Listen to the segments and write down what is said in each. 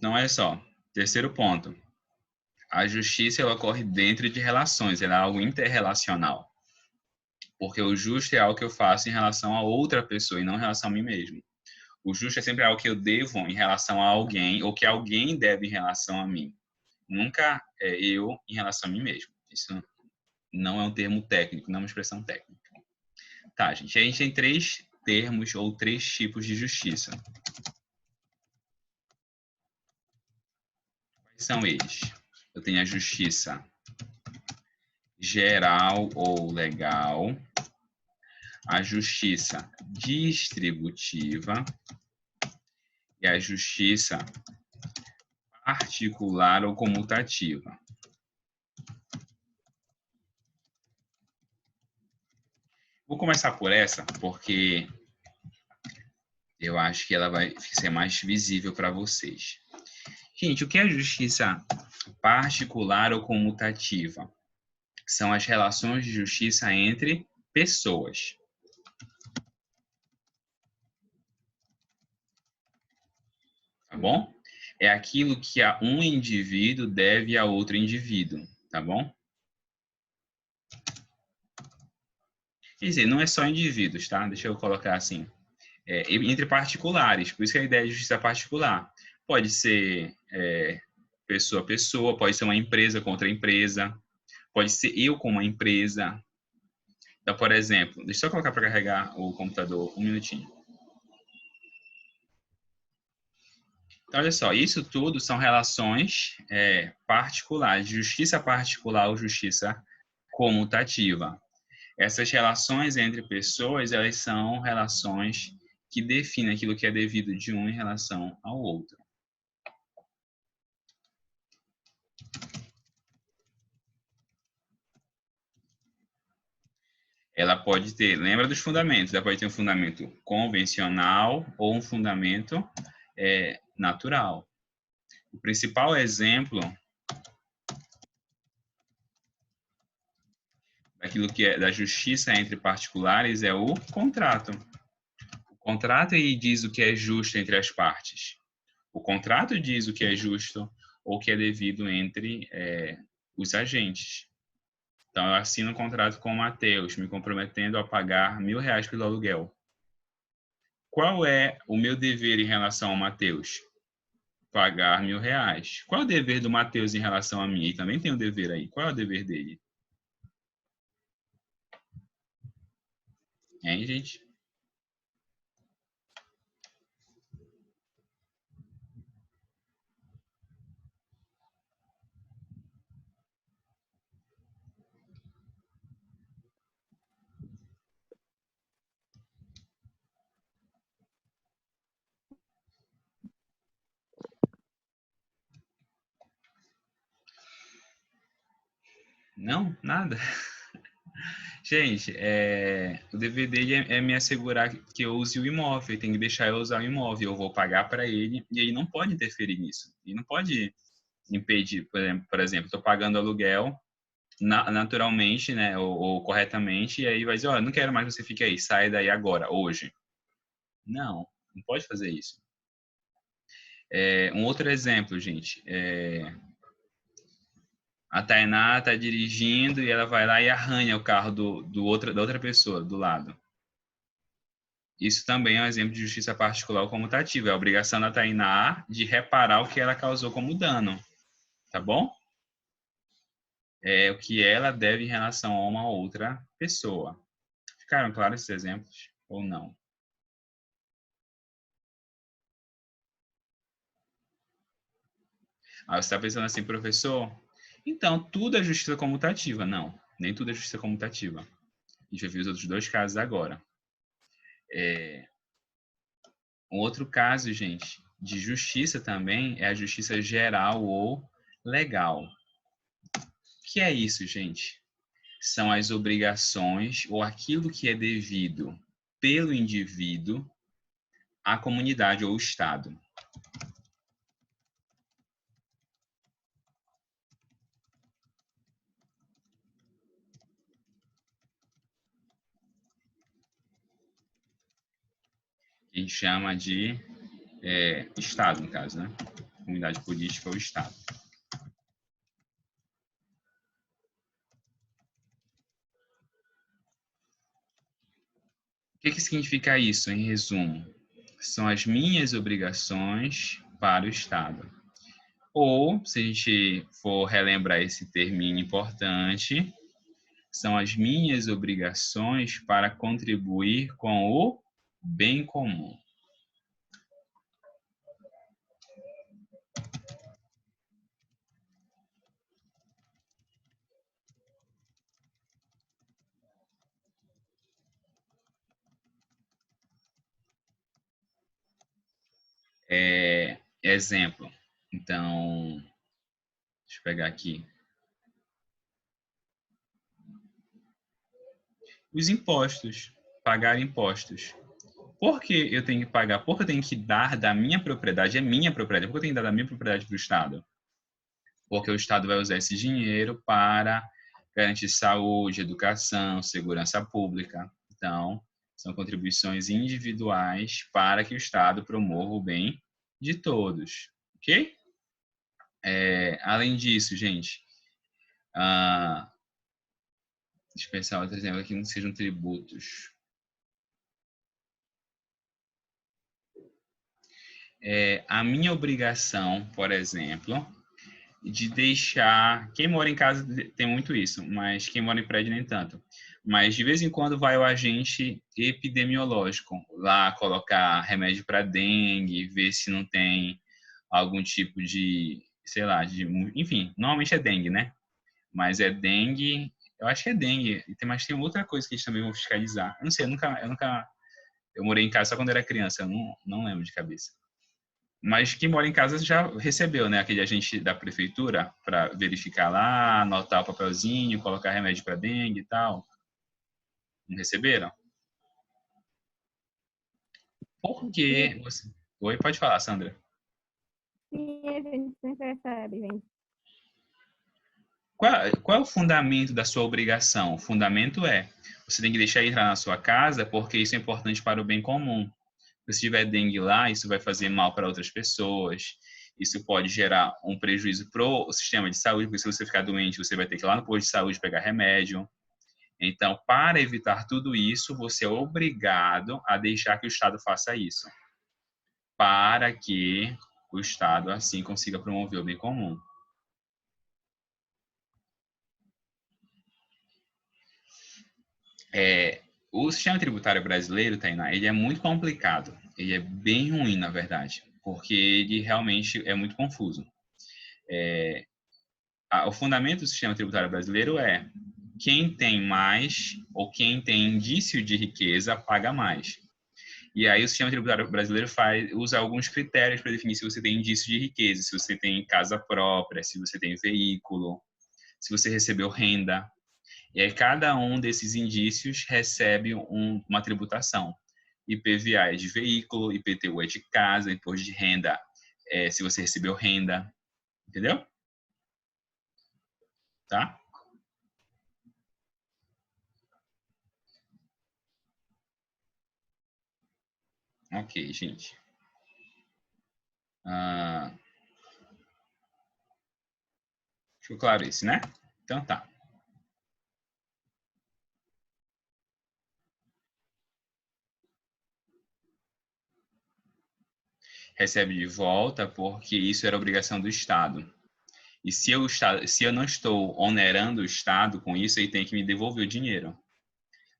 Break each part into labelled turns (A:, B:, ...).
A: Então, olha só. Terceiro ponto. A justiça ela ocorre dentro de relações, ela é algo interrelacional. Porque o justo é algo que eu faço em relação a outra pessoa e não em relação a mim mesmo. O justo é sempre algo que eu devo em relação a alguém ou que alguém deve em relação a mim. Nunca é eu em relação a mim mesmo. Isso não é um termo técnico, não é uma expressão técnica. Tá, gente. A gente tem três termos ou três tipos de justiça. Quais são eles? Eu tenho a justiça geral ou legal, a justiça distributiva e a justiça particular ou comutativa. Vou começar por essa, porque eu acho que ela vai ser mais visível para vocês. Gente, o que é justiça particular ou comutativa? São as relações de justiça entre pessoas. Tá bom? É aquilo que um indivíduo deve a outro indivíduo, tá bom? Quer dizer, não é só indivíduos, tá? Deixa eu colocar assim. Entre particulares, por isso que a ideia de justiça particular. Pode ser pessoa a pessoa, pode ser uma empresa contra empresa, pode ser eu com uma empresa. Então, por exemplo, deixa eu só colocar para carregar o computador um minutinho. Então, olha só, isso tudo são relações particulares, justiça particular ou justiça comutativa. Essas relações entre pessoas, elas são relações que definem aquilo que é devido de um em relação ao outro. Ela pode ter, lembra dos fundamentos, ela pode ter um fundamento convencional ou um fundamento natural. O principal exemplo daquilo que é da justiça entre particulares é o contrato. O contrato aí diz o que é justo entre as partes. O contrato diz o que é justo ou o que é devido entre os agentes. Então, eu assino um contrato com o Matheus, me comprometendo a pagar R$1.000 pelo aluguel. Qual é o meu dever em relação ao Matheus? Pagar R$1.000. Qual é o dever do Matheus em relação a mim? Ele também tem um dever aí. Qual é o dever dele? Hein, gente? Não? Nada? Gente, o dever dele é me assegurar que eu use o imóvel. Ele tem que deixar eu usar o imóvel. Eu vou pagar para ele e ele não pode interferir nisso. Ele não pode impedir, por exemplo, estou pagando aluguel naturalmente, né, ou corretamente, e aí vai dizer, não quero mais que você fique aí, sai daí agora, hoje. Não, não pode fazer isso. Um outro exemplo, gente, a Tainá está dirigindo e ela vai lá e arranha o carro da outra pessoa, do lado. Isso também é um exemplo de justiça particular ou comutativa. É a obrigação da Tainá de reparar o que ela causou como dano. Tá bom? É o que ela deve em relação a uma outra pessoa. Ficaram claros esses exemplos ou não? Aí você está pensando assim, professor, então tudo é justiça comutativa. Não, nem tudo é justiça comutativa. A gente vai ver os outros dois casos agora. Um outro caso, gente, de justiça também é a justiça geral ou legal. O que é isso, gente? São as obrigações ou aquilo que é devido pelo indivíduo à comunidade ou Estado. Que a gente chama de Estado, no caso, né? comunidade política ou Estado. O que significa isso, em resumo? São as minhas obrigações para o Estado. Ou, se a gente for relembrar esse termino importante, são as minhas obrigações para contribuir com o bem comum. Exemplo. Então, deixa eu pegar aqui. Os impostos. Pagar impostos. Por que eu tenho que pagar? Porque eu tenho que dar da minha propriedade. É minha propriedade. Por que eu tenho que dar da minha propriedade para o Estado? Porque o Estado vai usar esse dinheiro para garantir saúde, educação, segurança pública. Então, são contribuições individuais para que o Estado promova o bem de todos. Ok? Além disso, gente, deixa eu pensar outro exemplo aqui que não sejam tributos. A minha obrigação, por exemplo, de deixar... Quem mora em casa tem muito isso, mas quem mora em prédio nem tanto. Mas de vez em quando vai o agente epidemiológico lá colocar remédio para dengue, ver se não tem algum tipo de, sei lá, enfim, normalmente é dengue, né? Mas é dengue, eu acho que é dengue, mas tem outra coisa que eles também vão fiscalizar. Eu não sei, eu morei em casa só quando era criança, eu não lembro de cabeça. Mas quem mora em casa já recebeu, né? Aquele agente da prefeitura para verificar lá, anotar o papelzinho, colocar remédio para dengue e tal. Não receberam? Por que você... Oi, pode falar, Sandra.
B: Sim, a gente sempre recebe, gente.
A: Qual é o fundamento da sua obrigação? O fundamento é, você tem que deixar entrar na sua casa porque isso é importante para o bem comum. Se tiver dengue lá, isso vai fazer mal para outras pessoas. Isso pode gerar um prejuízo para o sistema de saúde, porque se você ficar doente, você vai ter que ir lá no posto de saúde pegar remédio. Então, para evitar tudo isso, você é obrigado a deixar que o Estado faça isso, para que o Estado, assim, consiga promover o bem comum. O sistema tributário brasileiro, Tainá, ele é muito complicado. Ele é bem ruim, na verdade, porque ele realmente é muito confuso. O fundamento do sistema tributário brasileiro é quem tem mais ou quem tem indício de riqueza paga mais. E aí o sistema tributário brasileiro usa alguns critérios para definir se você tem indício de riqueza, se você tem casa própria, se você tem veículo, se você recebeu renda. E aí cada um desses indícios recebe uma tributação. IPVA é de veículo, IPTU é de casa, imposto de renda se você recebeu renda. Entendeu? Tá? Ok, gente. Ficou claro isso, né? Então tá. Recebe de volta porque isso era obrigação do Estado. E se eu não estou onerando o Estado com isso, ele tem que me devolver o dinheiro.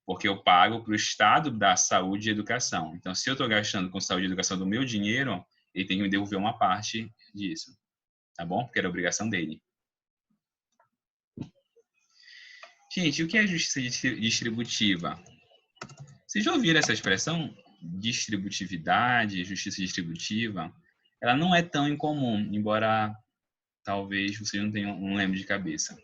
A: Porque eu pago para o Estado dar saúde e educação. Então, se eu estou gastando com saúde e educação do meu dinheiro, ele tem que me devolver uma parte disso. Tá bom? Porque era obrigação dele. Gente, o que é justiça distributiva? Vocês já ouviram essa expressão? Distributividade, justiça distributiva? Ela não é tão incomum, embora talvez vocês não lembrem de cabeça.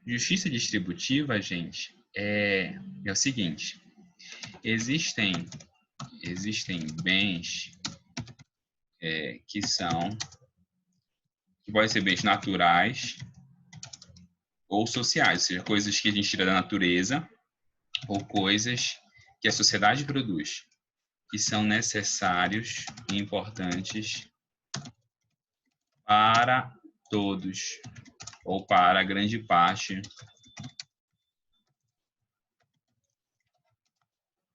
A: Justiça distributiva, gente, é o seguinte: existem bens que podem ser bens naturais ou sociais, ou seja, coisas que a gente tira da natureza ou coisas que a sociedade produz, que são necessários e importantes para todos, ou para grande parte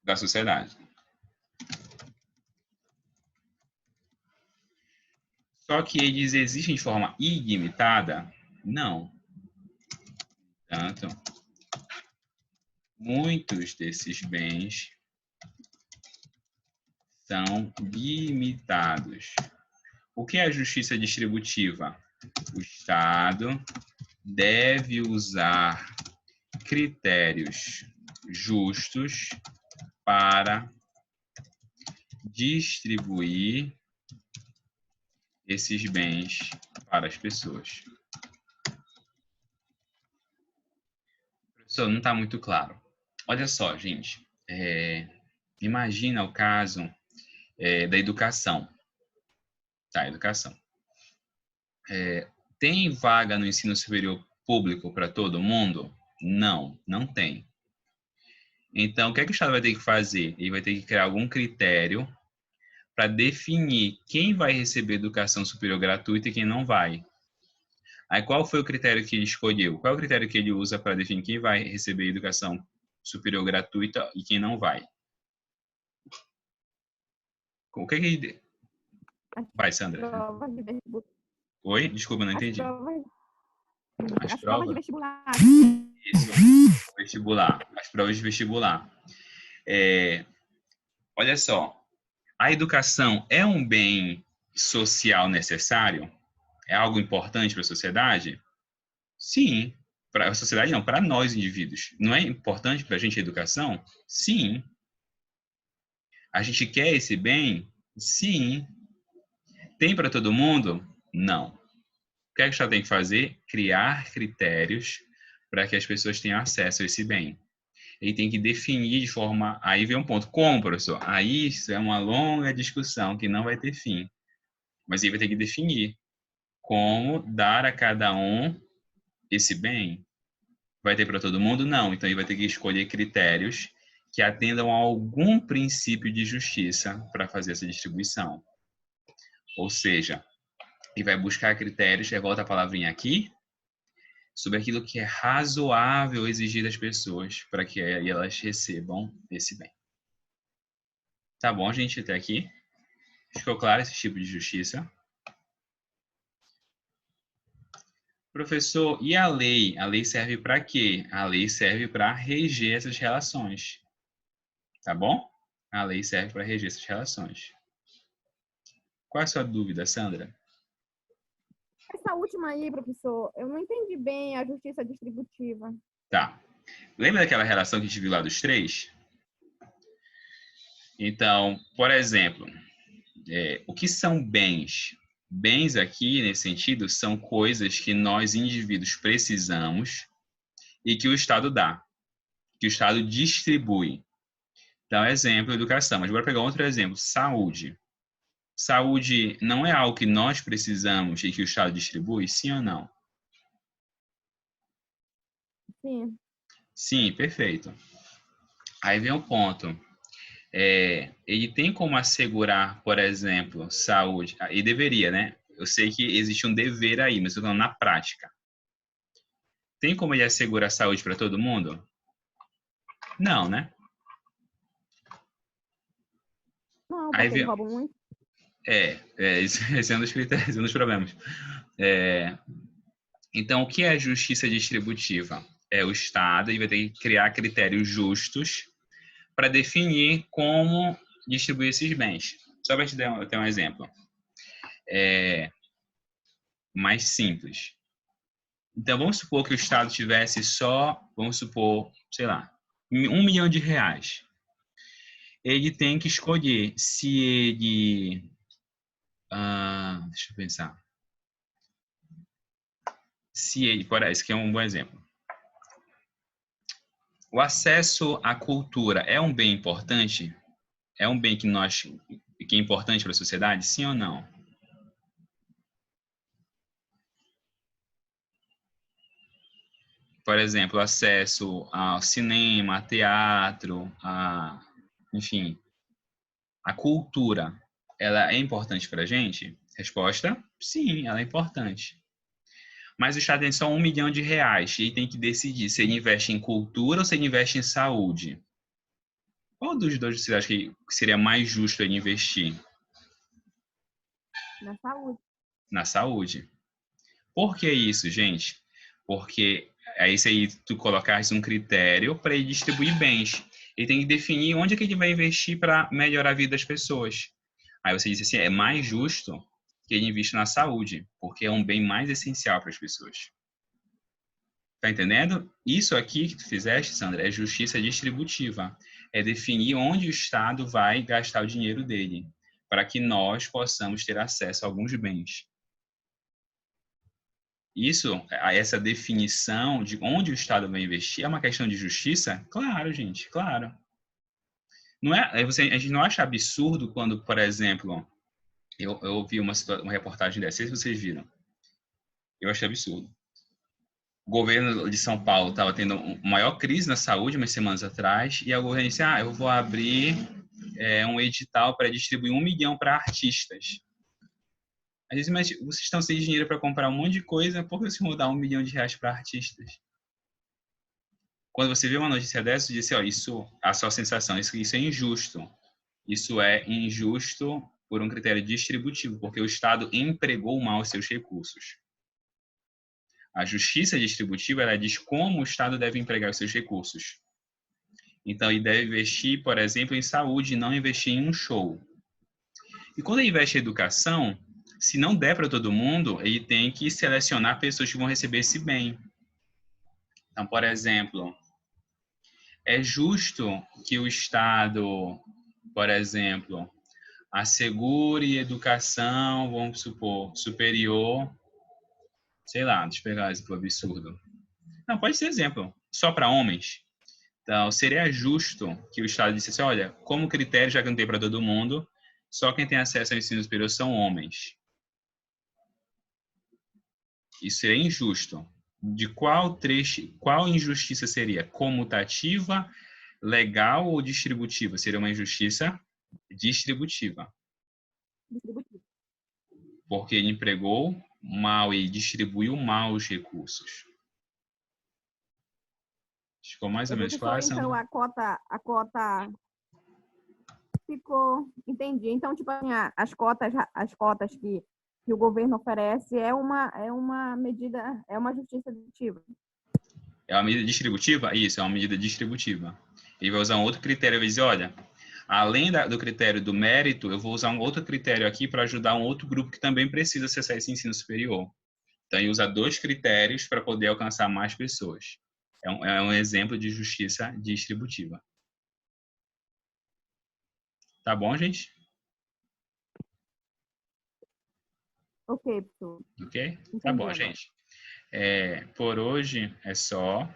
A: da sociedade. Só que eles existem de forma ilimitada? Não. Portanto, muitos desses bens são limitados. O que é a justiça distributiva? O Estado deve usar critérios justos para distribuir esses bens para as pessoas. Professor, não está muito claro. Olha só, gente. Imagina o caso da educação. Tá, educação. Tem vaga no ensino superior público para todo mundo? Não, não tem. Então, o que é que o Estado vai ter que fazer? Ele vai ter que criar algum critério para definir quem vai receber educação superior gratuita e quem não vai. Aí, qual foi o critério que ele escolheu? Qual é o critério que ele usa para definir quem vai receber educação superior gratuita e quem não vai? O que é que ele... Vai, Sandra.
B: Provas de vestibular.
A: Oi? Desculpa, não
B: As
A: entendi.
B: provas, as provas de vestibular.
A: Isso, vestibular. As provas de vestibular. Olha só, a educação é um bem social necessário? É algo importante para a sociedade? Sim. Para a sociedade não, para nós indivíduos. Não é importante para a gente a educação? Sim. A gente quer esse bem? Sim. Tem para todo mundo? Não. O que é que a gente tem que fazer? Criar critérios para que as pessoas tenham acesso a esse bem. Ele tem que definir de forma... Aí vem um ponto. Como, professor? Aí isso é uma longa discussão que não vai ter fim. Mas ele vai ter que definir como dar a cada um esse bem. Vai ter para todo mundo? Não. Então ele vai ter que escolher critérios que atendam a algum princípio de justiça para fazer essa distribuição. Ou seja, ele vai buscar critérios, volta a palavrinha aqui, sobre aquilo que é razoável exigir das pessoas para que elas recebam esse bem. Tá bom, gente, até aqui? Ficou claro esse tipo de justiça? Professor, e a lei? A lei serve para quê? A lei serve para reger essas relações. Tá bom? A lei serve para reger essas relações. Qual é a sua dúvida, Sandra?
B: Essa última aí, professor, eu não entendi bem a justiça distributiva.
A: Tá. Lembra daquela relação que a gente viu lá dos três? Então, por exemplo, o que são bens? Bens aqui, nesse sentido, são coisas que nós, indivíduos, precisamos e que o Estado dá, que o Estado distribui. Então, exemplo, educação. Mas bora pegar outro exemplo, saúde. Saúde não é algo que nós precisamos e que o Estado distribui? Sim ou não?
B: Sim.
A: Sim, perfeito. Aí vem o ponto. Ele tem como assegurar, por exemplo, saúde, e deveria, né? Eu sei que existe um dever aí, mas eu estou falando na prática. Tem como ele assegurar a saúde para todo mundo? Não, né?
B: Não,
A: Aí
B: porque ele
A: vem,
B: rouba muito.
A: esse é um dos critérios, um dos problemas. Então, o que é justiça distributiva? É o Estado, ele vai ter que criar critérios justos para definir como distribuir esses bens. Só para te dar um exemplo. Mais simples. Então, vamos supor que o Estado tivesse só, vamos supor, sei lá, R$1 milhão. Ele tem que escolher se ele... deixa eu pensar. Se ele, por esse que é um bom exemplo. O acesso à cultura é um bem importante? É um bem que é importante para a sociedade? Sim ou não? Por exemplo, acesso ao cinema, teatro, enfim, a cultura, ela é importante para a gente? Resposta, sim, ela é importante. Mas o Estado tem só R$ 1 milhão e tem que decidir se ele investe em cultura ou se ele investe em saúde. Qual dos dois você acha que seria mais justo ele investir?
B: Na saúde.
A: Na saúde. Por que isso, gente? Porque é isso aí, tu colocasse um critério para ele distribuir bens. Ele tem que definir onde é que ele vai investir para melhorar a vida das pessoas. Aí você disse assim, é mais justo que ele invista na saúde, porque é um bem mais essencial para as pessoas. Tá entendendo? Isso aqui que tu fizeste, Sandra, é justiça distributiva. É definir onde o Estado vai gastar o dinheiro dele, para que nós possamos ter acesso a alguns bens. Isso, essa definição de onde o Estado vai investir é uma questão de justiça? Claro, gente, claro. Não é, a gente não acha absurdo quando, por exemplo, eu ouvi uma reportagem dessa, não sei se vocês viram. Eu achei absurdo. O governo de São Paulo estava tendo uma maior crise na saúde umas semanas atrás, e o governo disse, eu vou abrir um edital para distribuir 1 milhão para artistas. Às vezes, mas vocês estão sem dinheiro para comprar um monte de coisa, por que vocês vão dar R$ 1 milhão para artistas? Quando você vê uma notícia dessa, você diz assim, isso, a sua sensação, isso é injusto. Isso é injusto por um critério distributivo, porque o Estado empregou mal os seus recursos. A justiça distributiva, ela diz como o Estado deve empregar os seus recursos. Então, ele deve investir, por exemplo, em saúde e não investir em um show. E quando ele investe em educação, se não der para todo mundo, ele tem que selecionar pessoas que vão receber esse bem. Então, por exemplo, é justo que o Estado, por exemplo, assegure educação, vamos supor, superior, sei lá, deixa eu pegar um exemplo absurdo. Não, pode ser exemplo, só para homens. Então, seria justo que o Estado dissesse, olha, como critério, já que não tem para todo mundo, só quem tem acesso ao ensino superior são homens. Isso seria injusto. De qual injustiça seria? Comutativa, legal ou distributiva? Seria uma injustiça distributiva. Porque ele empregou mal e distribuiu mal os recursos. Ficou mais ou menos claro, Sandra?
B: Então, a cota ficou, entendi. Então, tipo assim, as cotas que o governo oferece é uma medida, é uma justiça distributiva.
A: É uma medida distributiva? Isso, é uma medida distributiva. Ele vai usar um outro critério, vai dizer, olha, além do critério do mérito, eu vou usar um outro critério aqui para ajudar um outro grupo que também precisa acessar esse ensino superior. Então, ele usa 2 critérios para poder alcançar mais pessoas. É um exemplo de justiça distributiva. Tá bom, gente?
B: Ok, professor.
A: Ok?
B: Entendi
A: Tá bom,
B: agora.
A: gente. Por hoje é só.